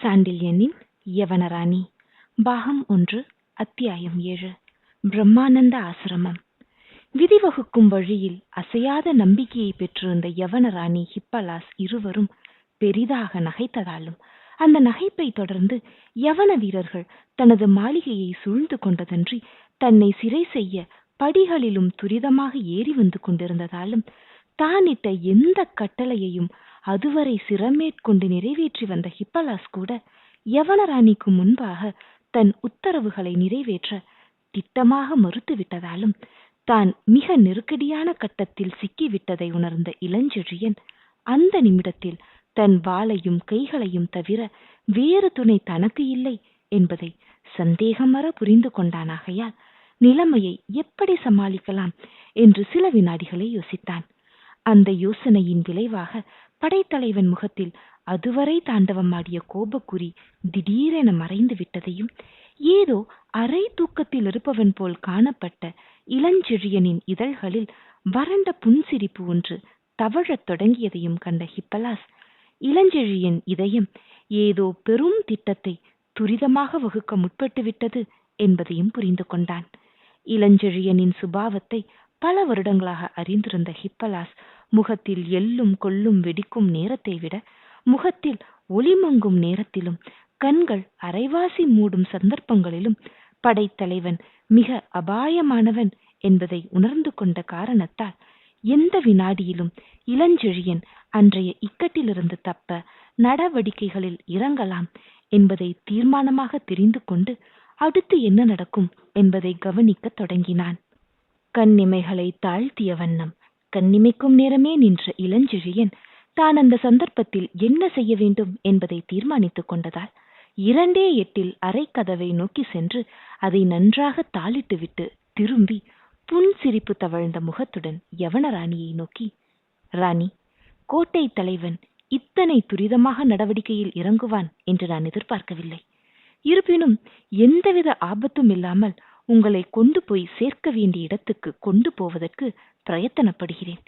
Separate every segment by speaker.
Speaker 1: சாண்டில்யனின் யவனராணி பாகம் 1 அத்தியாயம் 7 பிரம்மானந்த ஆசிரமம். விதிவகுக்கும் வழியில் அசையாத நம்பிக்கையை பெற்றிருந்த யவனராணி ஹிப்பலாஸ் இருவரும் பெரிதாக நகைத்ததாலும் அந்த நகைப்பை தொடர்ந்து யவன வீரர்கள் தனது மாளிகையை சூழ்ந்து கொண்டதன்றி தன்னை சிறை செய்ய படிகளிலும் துரிதமாக ஏறி வந்து கொண்டிருந்ததாலும் தானிட்ட எந்த கட்டளையையும் அதுவரை சிரமேற்கொண்டு நிறைவேற்றி வந்த ஹிப்பலாஸ் கூட யவனராணிக்கு முன்பாக தன் உத்தரவுகளை நிறைவேற்ற திட்டமாக மறுத்துவிட்டதாலும் தான் மிக நெருக்கடியான கட்டத்தில் சிக்கிவிட்டதை உணர்ந்த இளஞ்செழியன் அந்த நிமிடத்தில் தன் வாளையும் கைகளையும் தவிர வேறு துணை தனக்கு இல்லை என்பதை சந்தேகமற புரிந்து கொண்டானாகையால் நிலைமையை எப்படி சமாளிக்கலாம் என்று சில வினாடிகளை யோசித்தான். அந்த யோசனையின் விளைவாக படைத்தலைவன் முகத்தில் அதுவரை தாண்டவமாடிய கோபக்குறி திடீரென மறைந்து விட்டதையும் ஏதோ அரை தூக்கத்தில் இருப்பவன் போல் காணப்பட்ட இளஞ்செழியனின் இதழ்களில் வறண்ட புன்சிரிப்பு ஒன்று தவழத் தொடங்கியதையும் கண்ட ஹிப்பலாஸ் இளஞ்செழியன் இதயம் ஏதோ பெரும் திட்டத்தை துரிதமாக வகுக்க முற்பட்டுவிட்டது என்பதையும் புரிந்து கொண்டான். இளஞ்செழியனின் சுபாவத்தை பல வருடங்களாக அறிந்திருந்த ஹிப்பலாஸ் முகத்தில் எள்ளும் கொள்ளும் வெடிக்கும் நேரத்தை விட முகத்தில் ஒளிமங்கும் நேரத்திலும் கண்கள் அரைவாசி மூடும் சந்தர்ப்பங்களிலும் படைத்தலைவன் மிக அபாயமானவன் என்பதை உணர்ந்து கொண்ட காரணத்தால் எந்த வினாடியிலும் இளஞ்செழியன் அன்றைய இக்கட்டிலிருந்து தப்ப நடவடிக்கைகளில் இறங்கலாம் என்பதை தீர்மானமாக தெரிந்து கொண்டு அடுத்து என்ன நடக்கும் என்பதை கவனிக்க தொடங்கினான். கண்ணிமைகளை தாழ்த்திய வண்ணம் கண்ணிமைக்கும் நேரமே நின்ற இளஞ்செழியன் தான் அந்த சந்தர்ப்பத்தில் என்ன செய்ய வேண்டும் என்பதை தீர்மானித்துக் கொண்டதால் 2:8 அரைக்கதவை நோக்கி சென்று அதை நன்றாக தாளிட்டுவிட்டு திரும்பி புன்சிரிப்பு தவழ்ந்த முகத்துடன் யவனராணியை நோக்கி, ராணி, கோட்டை தலைவன் இத்தனை துரிதமாக நடவடிக்கையில் இறங்குவான் என்று நான் எதிர்பார்க்கவில்லை. இருப்பினும் எந்தவித ஆபத்தும் இல்லாமல் உங்களை கொண்டு போய் சேர்க்க வேண்டிய இடத்துக்கு கொண்டு போவதற்கு பிரயத்தனப்படுகிறேன்.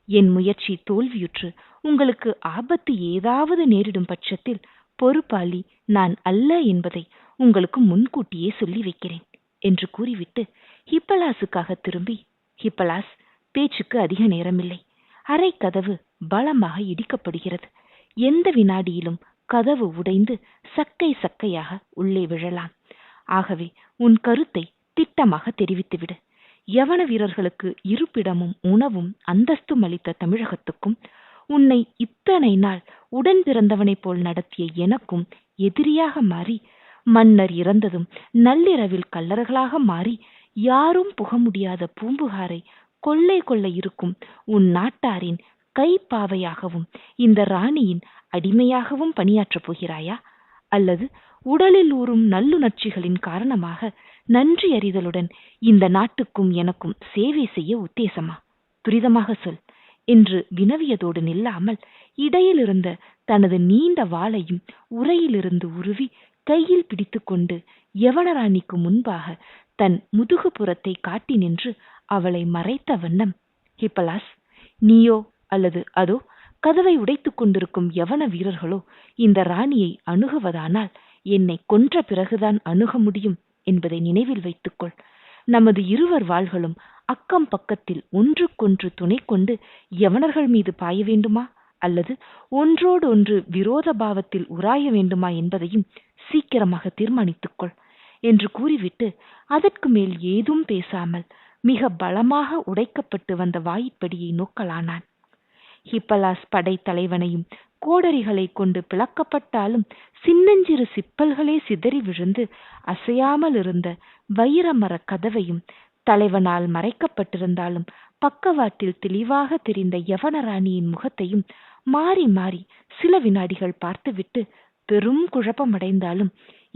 Speaker 1: என் முயற்சி தோல்வியுற்று உங்களுக்கு ஆபத்து ஏதாவது நேரிடும் பட்சத்தில் பொறுப்பாளி நான் அல்ல என்பதை உங்களுக்கு முன்கூட்டியே சொல்லி வைக்கிறேன் என்று கூறிவிட்டு ஹிப்பலாஸுக்காக திரும்பி, ஹிப்பலாஸ், பேச்சுக்கு அதிக நேரமில்லை. அரை கதவு பலமாக இடிக்கப்படுகிறது. எந்த வினாடியிலும் கதவு உடைந்து சக்கை சக்கையாக உள்ளே விழலாம். ஆகவே உன் கருத்தை திட்டமாக தெரிவித்துவிடு. யவன வீரர்களுக்கு இருப்பிடமும் உணவும் அந்தஸ்தும் அளித்த தமிழகத்துக்கும் உன்னை இத்தனை நாள் உடன் பிறந்தவனைப் போல் நடத்திய எனக்கும் எதிரியாக மாறி மன்னர் இறந்ததும் நள்ளிரவில் கல்லர்களாக மாறி யாரும் புக முடியாத பூம்புகாரை கொள்ளை கொள்ள இருக்கும் உன் நாட்டாரின் கைப்பாவையாகவும் இந்த ராணியின் அடிமையாகவும் பணியாற்றப் போகிறாயா? அல்லது உடலில் ஊறும் நல்லுணர்ச்சிகளின் காரணமாக நன்றி அறிதலுடன் இந்த நாட்டுக்கும் எனக்கும் சேவை செய்ய உத்தேசமா? துரிதமாக சொல் என்று வினவியதோடு நில்லாமல் இடையிலிருந்த தனது நீண்ட வாளையும் உரையிலிருந்து உருவி கையில் பிடித்து கொண்டு யவனராணிக்கு முன்பாக தன் முதுகுப்புறத்தை காட்டி நின்று அவளை மறைத்த வண்ணம், ஹிப்பலாஸ், நீயோ அல்லது அதோ கதவை உடைத்துக் கொண்டிருக்கும் யவன வீரர்களோ இந்த ராணியை அணுகுவதானால் என்னை கொன்ற பிறகுதான் அணுக முடியும் என்பதை நினைவில் வைத்துக்கொள். நமது இருவர் வாள்களும் அக்கம் பக்கத்தில் ஒன்றுக்கொன்று துணை கொண்டு யவனர்கள் மீது பாய வேண்டுமா அல்லது ஒன்றோடு ஒன்று விரோத பாவத்தில் உராய வேண்டுமா என்பதையும் சீக்கிரமாக தீர்மானித்துக்கொள் என்று கூறிவிட்டு அதற்கு மேல் ஏதும் பேசாமல் மிக பலமாக உடைக்கப்பட்டு வந்த வாயிற்படியை நோக்கலானான். ஹிப்பலாஸ் படை தலைவனையும் கோடரிகளை கொண்டு பிளக்கப்பட்டாலும் சின்னஞ்சிறு சிப்பல்களே சிதறி விழுந்து அசையாமல் இருந்த வைரமர கதவையும் தலைவனால் மறைக்கப்பட்டிருந்தாலும் பக்கவாட்டில் தெளிவாக தெரிந்த யவனராணியின் முகத்தையும் மாறி மாறி சில வினாடிகள் பார்த்துவிட்டு பெரும் குழப்பமடைந்தாலும்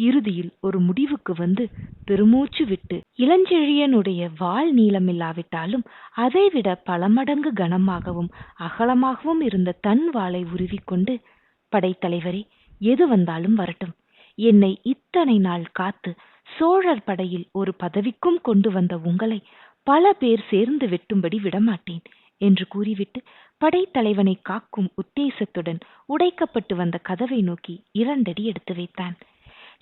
Speaker 1: இறுதியில் ஒரு முடிவுக்கு வந்து பெருமூச்சு விட்டு இளஞ்செழியனுடைய வாள் நீளமில்லாவிட்டாலும் அதைவிட பல மடங்கு கனமாகவும் அகலமாகவும் இருந்த தன் வாளை உருவிக்கொண்டு, படைத்தலைவரே, எது வந்தாலும் வரட்டும். என்னை இத்தனை நாள் காத்து சோழர் படையில் ஒரு பதவிக்கும் கொண்டு வந்த உங்களை பல பேர் சேர்ந்து வெட்டும்படி விடமாட்டேன் என்று கூறிவிட்டு படைத்தலைவனை காக்கும் உத்தேசத்துடன் உடைக்கப்பட்டு வந்த கதவை நோக்கி 2 அடி எடுத்து வைத்தான்.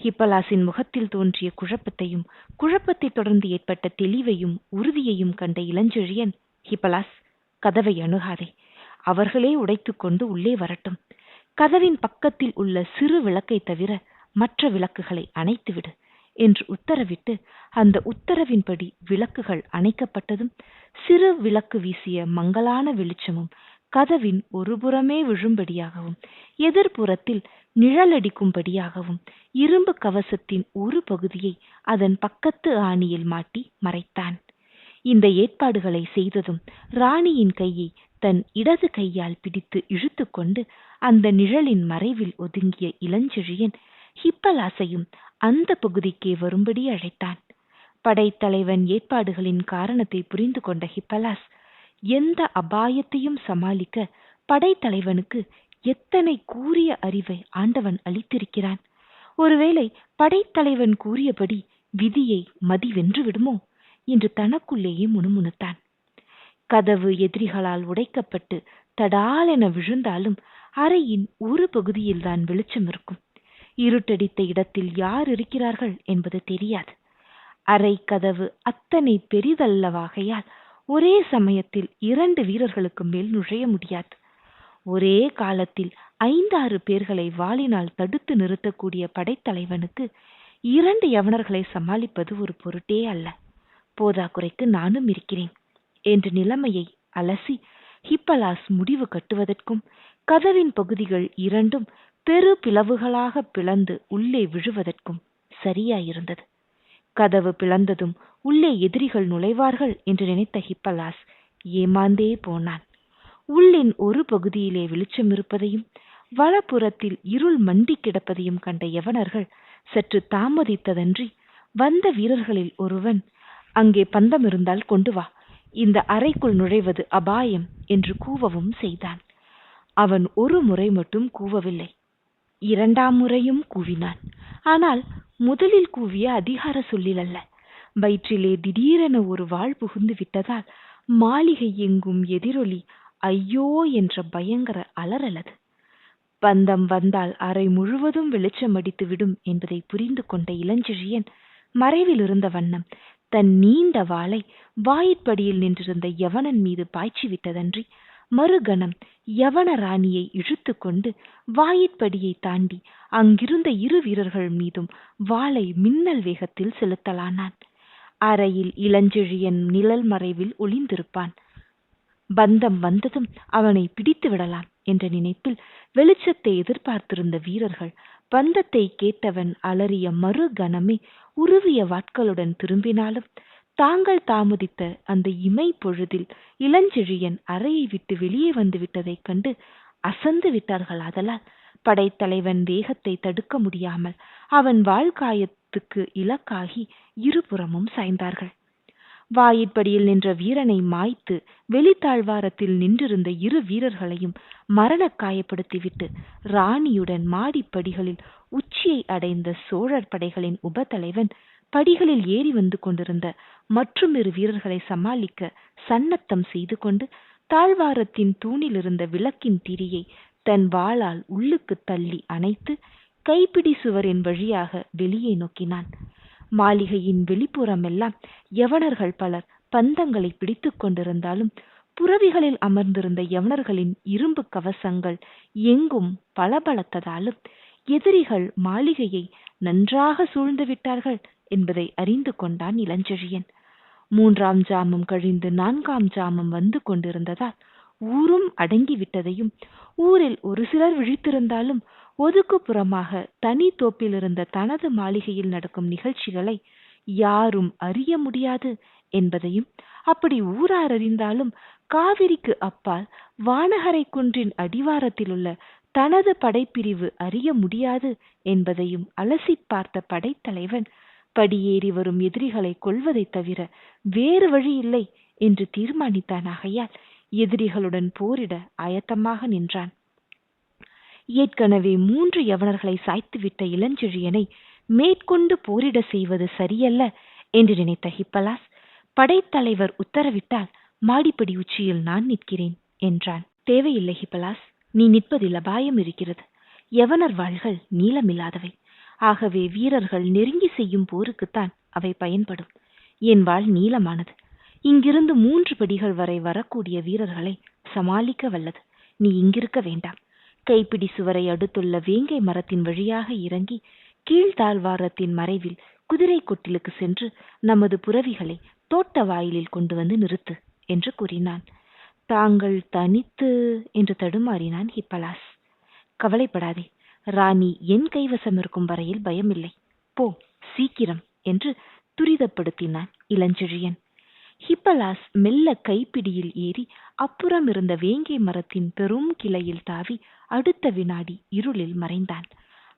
Speaker 1: ஹிப்பலாஸின் முகத்தில் தோன்றிய குழப்பத்தையும் குழப்பத்தை தொடர்ந்து ஏற்பட்ட தெளிவையும் உறுதியையும் கண்ட இளஞ்செழியன், ஹிப்பலாஸ், கதவை அணுகாதே, அவர்களே உடைத்து கொண்டு உள்ளே வரட்டும். கதவின் பக்கத்தில் உள்ள சிறு விளக்கை தவிர மற்ற விளக்குகளை அணைத்துவிடு என்று உத்தரவிட்டு, அந்த உத்தரவின்படி விளக்குகள் அணைக்கப்பட்டதும் சிறு விளக்கு வீசிய மங்கலான வெளிச்சமும் கதவின் ஒருபுறமே விழும்படியாகவும் எதிர்ப்புறத்தில் நிழலடிக்கும்படியாகவும் இரும்பு கவசத்தின் ஒரு பகுதியை அதன் பக்கத்து ஆணியில் மாட்டி மறைத்தான். இந்த ஏற்பாடுகளை செய்ததும் ராணியின் கையை தன் இடது கையால் பிடித்து இழுத்து கொண்டு அந்த நிழலின் மறைவில் ஒதுங்கிய இளஞ்செழியன் ஹிப்பலாஸையும் அந்த பகுதிக்கே வரும்படி அழைத்தான். படைத்தலைவன் ஏற்பாடுகளின் காரணத்தை புரிந்து கொண்ட ஹிப்பலாஸ், எந்த அபாயத்தையும் சமாளிக்க படைத்தலைவனுக்கு எத்தனை கூரிய அறிவை ஆண்டவன் அளித்திருக்கிறான்! ஒருவேளை படைத்தலைவன் கூறியபடி விதியை மதி வென்று விடுமோ என்று தனக்குள்ளேயே முணுமுணுத்தான். கதவு எதிரிகளால் உடைக்கப்பட்டு தடாலென விழுந்தாலும் அறையின் ஒரு பகுதியில்தான் வெளிச்சம் இருக்கும். இருட்டடித்த இடத்தில் யார் இருக்கிறார்கள் என்பது தெரியாது. அறை கதவு அத்தனை பெரிதல்லவாகையால் ஒரே சமயத்தில் 2 வீரர்களுக்கு மேல் நுழைய முடியாது. ஒரே காலத்தில் 5-6 பேர்களை வாளினால் தடுத்து நிறுத்தக்கூடிய படைத்தலைவனுக்கு 2 யவனர்களை சமாளிப்பது ஒரு பொருட்டே அல்ல. போதாக்குறைக்கு நானும் இருக்கிறேன் என்று நிலைமையை அலசி ஹிப்பலாஸ் முடிவு கட்டுவதற்கும் கதவின் பகுதிகள் 2ம் பெரு பிளவுகளாக பிளந்து உள்ளே விழுவதற்கும் சரியாயிருந்தது. கதவு பிளந்ததும் உள்ளே எதிரிகள் நுழைவார்கள் என்று நினைத்த ஹிப்பலாஸ் ஏமாந்தே போனான். உள்ளின் ஒரு பகுதியிலே வெளிச்சம் இருப்பதையும் வலப்புறத்தில் இருள் மண்டி கிடப்பதையும் கண்ட யவனர்கள் சற்று தாமதித்ததன்றி வந்த வீரர்களில் ஒருவன், அங்கே பந்தம் இருந்தால் கொண்டு வா, இந்த அறைக்குள் நுழைவது அபாயம் என்று கூவவும் செய்தான். அவன் ஒரு முறை மட்டும் கூவவில்லை, 2ஆம் முறையும் கூவினான். ஆனால் முதலில் கூவிய அதிகார சொல்லில் அல்ல. வயிற்றிலே திடீரென ஒரு வாள் புகுந்து விட்டதால் மாளிகை எங்கும் எதிரொலி ஐயோ என்ற பயங்கர அலறலது. பந்தம் வந்தால் அறை முழுவதும் வெளிச்சமடித்து விடும் என்பதை புரிந்து கொண்ட இளஞ்செழியன் மறைவில் இருந்த வண்ணம் தன் நீண்ட வாளை வாயிற்படியில் நின்றிருந்த யவனன் மீது பாய்ச்சி விட்டதன்றி மறுகணம் யவன ராணியை இழுத்து கொண்டு வாயிற்படியை தாண்டி அங்கிருந்த 2 வீரர்கள் மீதும் வாளை மின்னல் வேகத்தில் செலுத்தலானான். அறையில் இளஞ்செழியன் நிழல் மறைவில் ஒளிந்திருப்பான். பந்தம் வந்ததும் அவனை பிடித்து விடலாம் என்ற நினைப்பில் வெளிச்சத்தை எதிர்பார்த்திருந்த வீரர்கள் பந்தத்தை கேட்டவன் அலறிய மறு கணமே உருவிய வாட்களுடன் திரும்பினாலும் தாங்கள் தாமதித்த அந்த இமை பொழுதில் இளஞ்செழியன் அறையை விட்டு வெளியே வந்து விட்டதைக் கண்டு அசந்து விட்டார்கள். ஆதலால் படைத்தலைவன் வேகத்தை தடுக்க முடியாமல் அவன் வாழ்காயத்துக்கு இலக்காகி இருபுறமும் சாய்ந்தார்கள். வாயிற்படியில் நின்ற வீரனை மாய்த்து வெளித்தாழ்வாரத்தில் நின்றிருந்த 2 வீரர்களையும் மரண காயப்படுத்திவிட்டு ராணியுடன் மாடிப்படிகளில் உச்சியை அடைந்த சோழர் படைகளின் உபதலைவன் படிகளில் ஏறி வந்து கொண்டிருந்த மற்றும் 2 வீரர்களை சமாளிக்க சன்னத்தம் செய்து கொண்டு தாழ்வாரத்தின் தூணில் இருந்த விளக்கின் திரியை தன் வாளால் உள்ளுக்கு தள்ளி அணைத்து கைப்பிடி சுவரின் வழியாக வெளியே நோக்கினான். மாளிகையின் வெளிப்புறமெல்லாம் யவனர்கள் பலர் பந்தங்களை பிடித்து கொண்டிருந்தாலும் புறவிகளில் அமர்ந்திருந்த யவனர்களின் இரும்பு கவசங்கள் எங்கும் பலபலத்ததாலும் எதிரிகள் மாளிகையை நன்றாக சூழ்ந்து விட்டார்கள் என்பதை அறிந்து கொண்டான் இளஞ்செழியன். 3ஆம் ஜாமம் கழிந்து 4ஆம் ஜாமம் வந்து கொண்டிருந்ததால் ஊரும் அடங்கிவிட்டதையும் ஊரில் ஒரு சிலர் விழித்திருந்தாலும் ஒதுக்குப்புறமாக தனி தோப்பில் இருந்த தனது மாளிகையில் நடக்கும் நிகழ்ச்சிகளை யாரும் அறிய முடியாது என்பதையும், அப்படி ஊரார் அறிந்தாலும் காவிரிக்கு அப்பால் வானகரை குன்றின் அடிவாரத்தில் உள்ள தனது படைப்பிரிவு அறிய முடியாது என்பதையும் அலசி பார்த்த படைத்தலைவன் படியேறி வரும் எதிரிகளை கொல்வதைத் தவிர வேறு வழி இல்லை என்று தீர்மானித்தான். ஆகையால் எதிரிகளுடன் போரிட ஆயத்தமாக நின்றான். ஏற்கனவே 3 யவனர்களை சாய்த்துவிட்ட இளஞ்செழியனை மேற்கொண்டு போரிட செய்வது சரியல்ல என்று நினைத்த ஹிப்பலாஸ், படைத்தலைவர் உத்தரவிட்டால் மாடிப்படி உச்சியில் நான் நிற்கிறேன் என்றான். தேவையில்லை ஹிப்பலாஸ், நீ நிற்பதில் அபாயம் இருக்கிறது. யவனர் வாள்கள் நீளமில்லாதவை. ஆகவே வீரர்கள் நெருங்கி செய்யும் போருக்குத்தான் அவை பயன்படும். என் வாள் நீளமானது. இங்கிருந்து 3 படிகள் வரை வரக்கூடிய வீரர்களை சமாளிக்க வல்லது. நீ இங்கிருக்க வேண்டாம். கைப்பிடி சுவரை அடுத்துள்ள வேங்கை மரத்தின் வழியாக இறங்கி கீழ்த்தாழ்வாரத்தின் மறைவில் குதிரை கொட்டிலுக்கு சென்று நமது புரவிகளை தோட்ட வாயிலில் கொண்டு வந்து நிறுத்து என்று கூறினான். தாங்கள் தனித்து என்று தடுமாறினான் ஹிப்பலாஸ். கவலைப்படாதே, ராணி என் கைவசம் இருக்கும் வரையில் பயமில்லை. போ, சீக்கிரம் என்று துரிதப்படுத்தினான் இளஞ்செழியன். ஹிப்பலாஸ் மெல்ல கைப்பிடியில் ஏறி அப்புறம் இருந்த வேங்கை மரத்தின் பெரும் கிளையில் தாவி அடுத்த வினாடி இருளில் மறைந்தான்.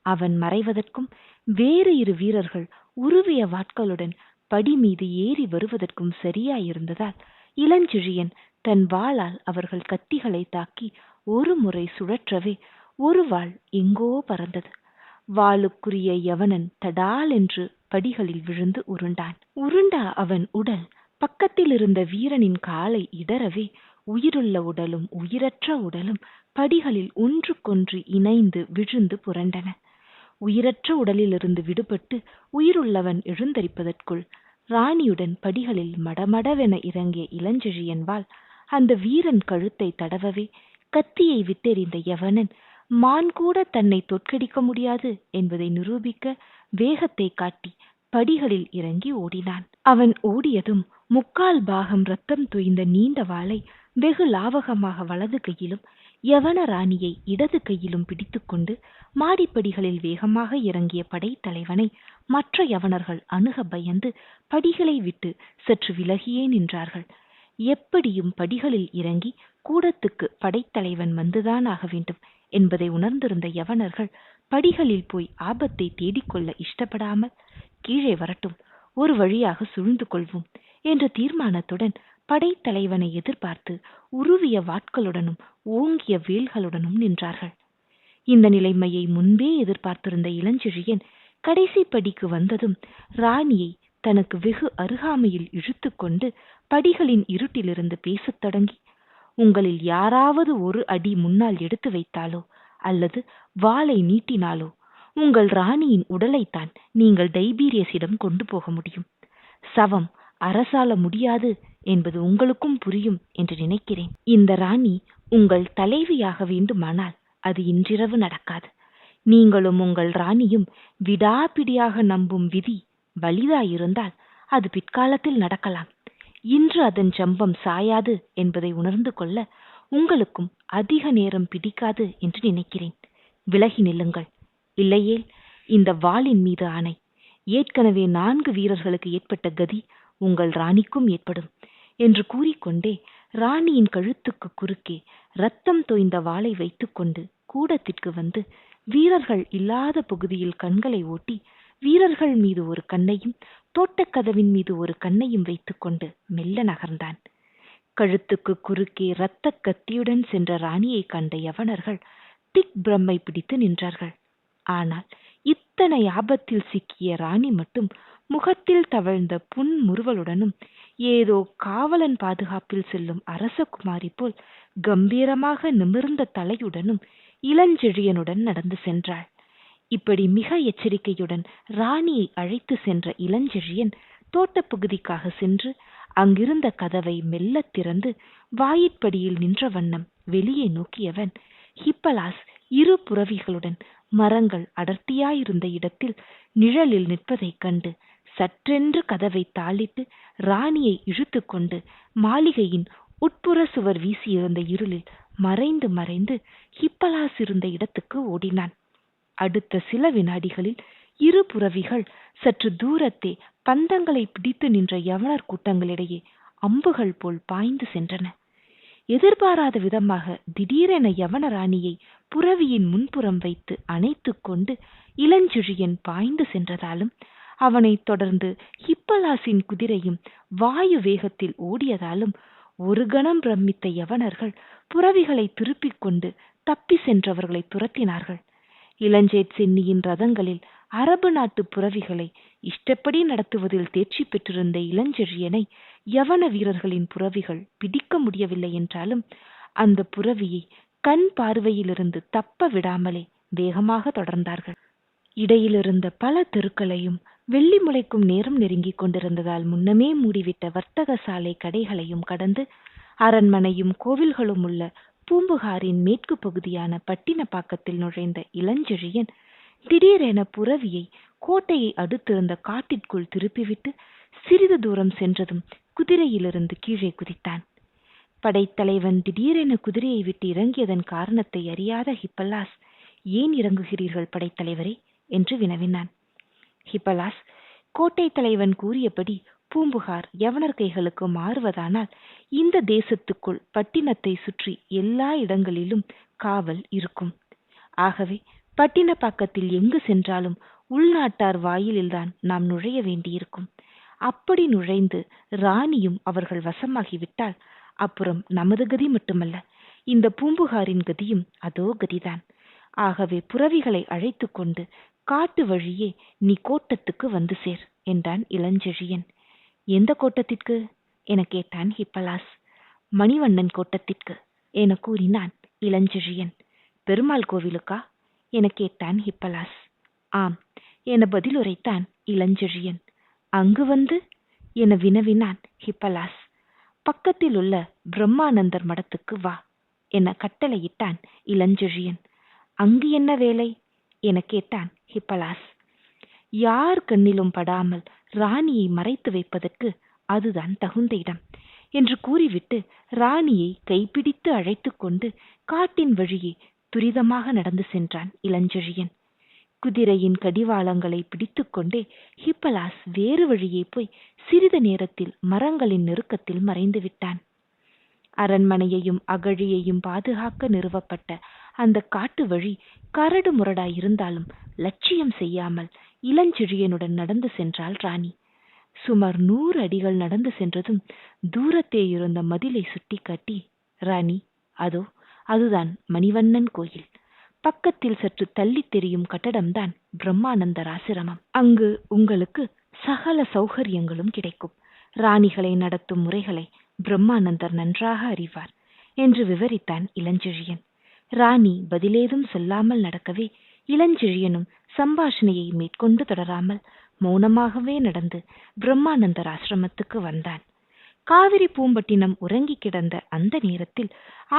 Speaker 1: அவன் மறைவதற்கும் வேறு 2 வீரர்கள் உருவிய வாட்களுடன் படி மீது ஏறி வருவதற்கும் சரியாயிருந்ததால் இளஞ்செழியன் தன் வாளால் அவர்கள் கத்திகளை தாக்கி ஒரு முறை சுழற்றவே ஒரு வாள் எங்கோ பறந்தது. வாளுக்குரிய யவனன் தடால் என்று படிகளில் விழுந்து உருண்டான். உருண்ட அவன் உடல் பக்கத்தில் இருந்த வீரனின் காலை இடரவே உயிருள்ள உடலும் உயிரற்ற உடலும் படிகளில் ஒன்றுக்கொன்று இணைந்து விழுந்து புரண்டன. உயிரற்ற உடலிலிருந்து விடுபட்டு உயிருள்ளவன் எழுந்தரிப்பதற்குள் ராணியுடன் படிகளில் மடமடவென இறங்கிய இளஞ்செழியன் வாள் அந்த வீரன் கழுத்தை தடவவே கத்தியை விட்டெறிந்த யவனன் மான் கூட தன்னை தோற்கடிக்க முடியாது என்பதை நிரூபிக்க வேகத்தை காட்டி படிகளில் இறங்கி ஓடினான். அவன் ஓடியதும் 3/4 பாகம் ரத்தம் தோய்ந்த நீண்ட வாளை வெகு லாவகமாக வலது கையிலும் யவன ராணியை இடது கையிலும் பிடித்துக்கொண்டு மாடிப்படிகளில் வேகமாக இறங்கிய படைத்தலைவனை மற்ற யவனர்கள் அணுக பயந்து படிகளை விட்டு சற்று விலகியே நின்றார்கள். எப்படியும் படிகளில் இறங்கி கூடத்துக்கு படைத்தலைவன் வந்துதான் ஆக வேண்டும் என்பதை உணர்ந்திருந்த யவனர்கள் படிகளில் போய் ஆபத்தை தேடிக்கொள்ள இஷ்டப்படாமல் கீழே வரட்டும், ஒரு வழியாக சூழ்ந்து கொள்வோம் என்ற தீர்மானத்துடன் படைத்தலைவனை எதிர்பார்த்து உருவிய வாட்களுடனும் ஓங்கிய வேல்களுடனும் நின்றார்கள். இந்த நிலைமையை முன்பே எதிர்பார்த்திருந்த இளஞ்செழியன் கடைசி படிக்கு வந்ததும் ராணியை தனக்கு வெகு அருகாமையில் இழுத்து கொண்டு படிகளின் இருட்டிலிருந்து பேசத் தொடங்கி, உங்களில் யாராவது ஒரு அடி முன்னால் எடுத்து வைத்தாலோ அல்லது வாளை நீட்டினாலோ உங்கள் ராணியின் உடலைத்தான் நீங்கள் டைபீரியஸிடம் கொண்டு போக முடியும். சவம் அரசாள முடியாது என்பது உங்களுக்கும் புரியும் என்று நினைக்கிறேன். இந்த ராணி உங்கள் தலைவியாக வேண்டுமானால் அது இன்றிரவு நடக்காது. நீங்களும் உங்கள் ராணியும் விடாப்பிடியாக நம்பும் விதி வலிதாயிருந்தால் அது பிற்காலத்தில் நடக்கலாம். இன்று அதன் ஜம்பம் சாயாது என்பதை உணர்ந்து கொள்ள உங்களுக்கும் அதிக நேரம் பிடிக்காது என்று நினைக்கிறேன். விலகி நில்லுங்கள். இல்லையேல் இந்த வாளின் மீது ஆணை, ஏற்கனவே 4 வீரர்களுக்கு ஏற்பட்ட கதி உங்கள் ராணிக்கும் ஏற்படும் என்று கூறிக்கொண்டே ராணியின் கழுத்துக்கு குறுக்கே ரத்தம் தோய்ந்த வாளை வைத்துக்கொண்டு கூடத்திற்கு வந்து வீரர்கள் இல்லாத பகுதியில் கண்களை ஓட்டி வீரர்கள் மீது ஒரு கண்ணையும் தோட்டக்கதவின் மீது ஒரு கண்ணையும் வைத்துக்கொண்டு மெல்ல நகர்ந்தான். கழுத்துக்கு குறுக்கே இரத்த கத்தியுடன் சென்ற ராணியை கண்ட யவனர்கள் திக் பிரம்மை பிடித்து நின்றார்கள். ஆனால் இத்தனை ஆபத்தில் சிக்கிய ராணி மட்டும் முகத்தில் தவழ்ந்த புன்முறுவலுடனும் ஏதோ காவலன் பாதுகாப்பில் செல்லும் அரசகுமாரி போல் கம்பீரமாக நிமிர்ந்த தலையுடனும் இளஞ்செழியனுடன் நடந்து சென்றாள். இப்படி மிக எச்சரிக்கையுடன் ராணியை அழைத்து சென்ற இளஞ்செழியன் தோட்டப்பகுதிக்காக சென்று அங்கிருந்த கதவை மெல்ல திறந்து வாயிற்படியில் நின்ற வண்ணம் வெளியே நோக்கியவன் ஹிப்பலாஸ் 2 புரவிகளுடன் மரங்கள் அடர்த்தியாயிருந்த இடத்தில் நிழலில் நிற்பதைக் கண்டு சற்றென்று கதவை தாளிட்டு ராணியை இழுத்து கொண்டு மாளிகையின் உட்புற சுவர் வீசியிருந்த இருளில் மறைந்து மறைந்து ஹிப்பலாஸ் இருந்த இடத்துக்கு ஓடினான். அடுத்த சில வினாடிகளில் 2 புரவிகள் சற்று தூரத்தே பந்தங்களை பிடித்து நின்ற யவனர் கூட்டங்களிடையே அம்புகள் போல் பாய்ந்து சென்றன. எதிர்பாராத விதமாக திடீரென யவன ராணியை புரவியின் முன்புறம் வைத்து அணைத்து கொண்டு இளஞ்செழியன் பாய்ந்து சென்றதாலும் அவனைத் தொடர்ந்து ஹிப்பலாசின் குதிரையும் வாயு வேகத்தில் ஓடியதாலும் ஒரு கணம் பிரமித்த யவனர்கள் புரவிகளை திருப்பிக் கொண்டு தப்பி சென்றவர்களை துரத்தினார்கள். இளஞ்சேட் சென்னியின் ரதங்களில் அரபு நாட்டு புரவிகளை இஷ்டப்படி நடத்துவதில் தேர்ச்சி பெற்றிருந்த இளஞ்செழியனை யவன வீரர்களின் புரவிகள் பிடிக்க முடியவில்லை என்றாலும் அந்த புரவியை கண் பார்வையிலிருந்து தப்ப விடாமலே வேகமாக தொடர்ந்தார்கள். இடையிலிருந்த பல தெருக்களையும் வெள்ளி முளைக்கும் நேரம் நெருங்கிக் கொண்டிருந்ததால் முன்னமே மூடிவிட்ட வர்த்தக சாலை கடைகளையும் கடந்து அரண்மனையும் கோவில்களும் உள்ள பூம்புகாரின் மேற்கு பகுதியான பட்டினப்பாக்கத்தில் நுழைந்த இளஞ்செழியன் திடீரென புரவியை கோட்டையை அடுத்திருந்த காட்டிற்குள் திருப்பிவிட்டு சிறிது தூரம் சென்றதும் குதிரையிலிருந்து கீழே குதித்தான். படைத்தலைவன் திடீரென குதிரையை விட்டு இறங்கியதன் காரணத்தை அறியாத ஹிப்பலாஸ், ஏன் இறங்குகிறீர்கள் படைத்தலைவரே என்று வினவினான். ஹிப்பலாஸ், கோட்டை தலைவன் கூறியபடி பூம்புகார் யவனர் கைகளுக்கு மாறுவதானால் இந்த தேசத்துக்குள் பட்டினத்தை சுற்றி எல்லா இடங்களிலும் காவல் இருக்கும். ஆகவே பட்டினப்பாக்கத்தில் எங்கு சென்றாலும் உள்நாட்டார் வாயிலில்தான் நாம் நுழைய வேண்டியிருக்கும். அப்படி நுழைந்து ராணியும் அவர்கள் வசமாகிவிட்டால் அப்புறம் நமது கதி மட்டுமல்ல, இந்த பூம்புகாரின் கதியும் அதோ கதிதான். ஆகவே புரவிகளை அழைத்து கொண்டு காட்டு வழியே நீ கோட்டத்துக்கு வந்து சேர் என்றான் இளஞ்செழியன். எந்த கோட்டத்திற்கு என கேட்டான் ஹிப்பலாஸ். மணிவண்ணன் கோட்டத்திற்கு என கூறினான் இளஞ்செழியன். பெருமாள் கோவிலுக்கா என கேட்டான் ஹிப்பலாஸ். ஆம் என பதிலுரைத்தான் இளஞ்செழியன். அங்கு வந்து என வினவினான் ஹிப்பலாஸ். பக்கத்தில் உள்ள பிரம்மானந்தர் மடத்துக்கு வா என கட்டளையிட்டான் இளஞ்செழியன். அங்கு என்ன வேலை என கேட்டான் ஹிப்பலாஸ். யார் கண்ணிலும் படாமல் ராணியை மறைத்து வைப்பதற்கு அதுதான் தகுந்த இடம் என்று கூறிவிட்டு ராணியை கைப்பிடித்து அழைத்து கொண்டு காட்டின் வழியே துரிதமாக நடந்து சென்றான் இளஞ்செழியன். குதிரையின் கடிவாளங்களை பிடித்துக்கொண்டே ஹிப்பலாஸ் வேறு வழியே போய் சிறிது நேரத்தில் மரங்களின் நெருக்கத்தில் மறைந்து விட்டான். அரண்மனையையும் அகழியையும் பாதுகாக்க நிறுவப்பட்ட அந்த காட்டு வழி கரடு முரடாயிருந்தாலும் லட்சியம் செய்யாமல் இளஞ்செழியனுடன் நடந்து சென்றாள் ராணி. சுமார் 100 அடிகள் நடந்து சென்றதும் தூரத்தே இருந்த மதிலை சுட்டிக்காட்டி, ராணி, அதோ அதுதான் மணிவண்ணன் கோயில். பக்கத்தில் சற்று தள்ளி தெரியும் கட்டடம்தான் பிரம்மானந்தர் ஆசிரமம். அங்கு உங்களுக்கு சகல சௌகரியங்களும் கிடைக்கும். ராணிகளை நடத்தும் முறைகளை பிரம்மானந்தர் நன்றாக அறிவார் என்று விவரித்தான் இளஞ்செழியன். ராணி பதிலேதும் சொல்லாமல் நடக்கவே இளஞ்செழியனும் சம்பாஷணையை மேற்கொண்டு தொடராமல் மௌனமாகவே நடந்து பிரம்மானந்தர் ஆசிரமத்துக்கு வந்தான். காவிரி பூம்பட்டினம் உறங்கி கிடந்த அந்த நேரத்தில்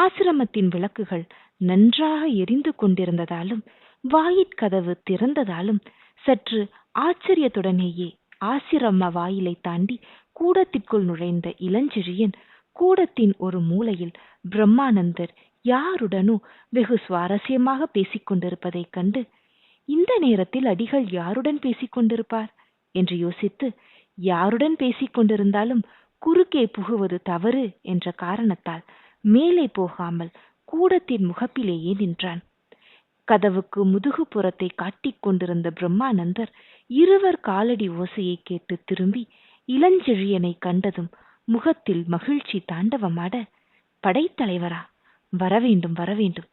Speaker 1: ஆசிரமத்தின் விளக்குகள் நன்றாக எரிந்து கொண்டிருந்ததாலும் வாயிற்கதவு திறந்ததாலும் சற்று ஆச்சரியத்துடனேயே ஆசிரம வாயிலை தாண்டி கூடத்திற்குள் நுழைந்த இளஞ்செழியன் கூடத்தின் ஒரு மூலையில் பிரம்மானந்தர் யாருடனோ வெகு சுவாரஸ்யமாக பேசிக் கொண்டிருப்பதைக் கண்டு, இந்த நேரத்தில் அடிகள் யாருடன் பேசிக் கொண்டிருப்பார் என்று யோசித்து, யாருடன் பேசிக் கொண்டிருந்தாலும் குறுக்கே புகுவது தவறு என்ற காரணத்தால் மேலே போகாமல் கூடத்தின் முகப்பிலேயே நின்றான். கதவுக்கு முதுகுப்புறத்தை காட்டிக் கொண்டிருந்த பிரம்மானந்தர் இருவர் காலடி ஓசையை கேட்டு திரும்பி இளஞ்செழியனை கண்டதும் முகத்தில் மகிழ்ச்சி தாண்டவமாட, படைத்தலைவரா, வரவேண்டும் வரவேண்டும்,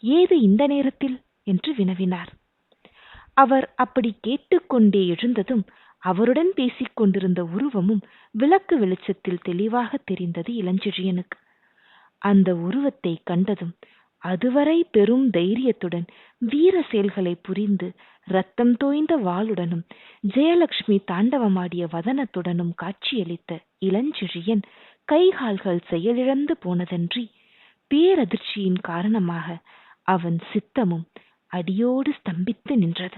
Speaker 1: ஏது இந்த நேரத்தில் என்று வினவினார். அவர் அப்படி கேட்டுக்கொண்டே எழுந்ததும் அவருடன் பேசிக் கொண்டிருந்த உருவமும் விளக்கு வெளிச்சத்தில் தெளிவாக தெரிந்தது இளஞ்செழியனுக்கு. அந்த உருவத்தை கண்டதும் அதுவரை பெரும் தைரியத்துடன் வீர செயல்களை புரிந்து இரத்தம் தோய்ந்த வாளுடனும் ஜெயலட்சுமி தாண்டவமாடிய வதனத்துடனும் காட்சியளித்த இளஞ்செழியன் கைகால்கள் செயலிழந்து போனதன்றி பேரதிர்ச்சியின் காரணமாக அவன் சித்தமும் அடியோடு ஸ்தம்பித்து நின்றது.